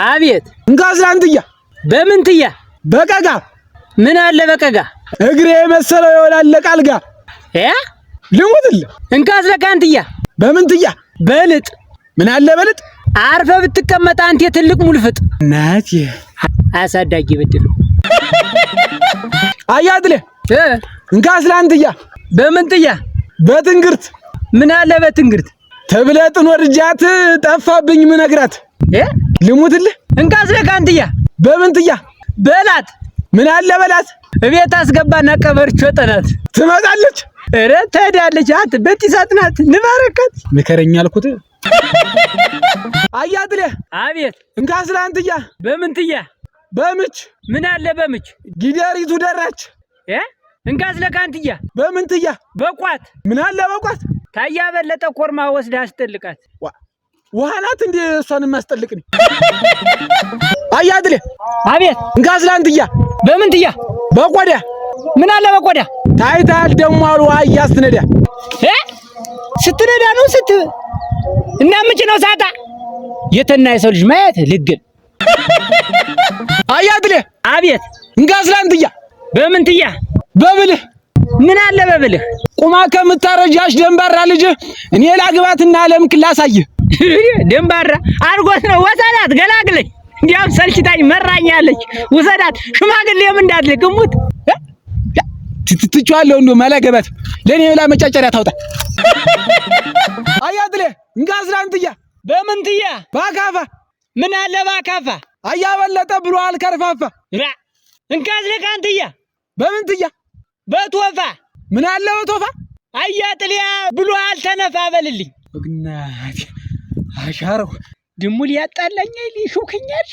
አቤት እንካስላንትያ በምንትያ በቀጋ ምን አለ በቀጋ እግሬ መሰለው ይወላል ቃልጋ ልሙትልህ እንካስለካንትያ በምንትያ በልጥ ምን አለ በልጥ አርፈ ብትቀመጥ አንተ የትልቅ ሙልፍጥ ናት አሳዳጊ ብድል አያድለ እንካስላንትያ በምንትያ በትንግርት ምን አለ በትንግርት ተብለጥን ወርጃት ጠፋብኝ ምነግራት ልሙትልህ እንካስለካንትያ በምንትያ በላት ምን አለ በላት እቤት አስገባና ቀበርቾ ጠናት ትመጣለች እረ ትሄዳለች አት በቲሳት ናት ንባረከት ምከረኛ አልኩት አያድለ አቤት እንካስላንትያ በምንትያ በምች ምን አለ በምች ጊደሪቱ ደራች እንካስለካንትያ በምንትያ በቋት ምን አለ በቋት ታያ በለጠ ኮርማ ወስዳ አስጠልቃት ውሃናት እንዴ እሷን ማስጠልቅኝ አያድለ አቤት እንካስላንትያ በምንትያ በቆዳ ምን አለ በቆዳ ታይታል ደሞ አሉ አያስትነዳ ስትነዳ ነው እና ምጭ ነው ሳታ የተና የሰው ልጅ ማየት ልግል አያድለ አቤት እንካስላንትያ በምንትያ በብልህ ምን አለ በብልህ ቁማ ከምታረጃሽ ደንባራ ልጅ እኔ ላግባትና ዓለም ክላሳይ ደንባራ አርጎት ነው ወሰዳት ገላግለኝ እንዲያም ሰልችታኝ መራኛለች ወሰዳት ሽማግሌም እንዳትልቅሙት ትትቻለሁ እንዶ ማላገባት ለኔ ብላ መጫጨሪያ ታውጣ አያድለ እንካስላንትያ በምንትያ ባካፋ ምን አለ ባካፋ አያበለጠ ብሏል ከርፋፋ እንካስለካንትያ በምንትያ በቶፋ ምን አለ በቶፋ አያጥልያ ብሏል ተነፋ በልልኝ ወግናት አሻረው ድሙል ያጣላኝ ሊሹክኛል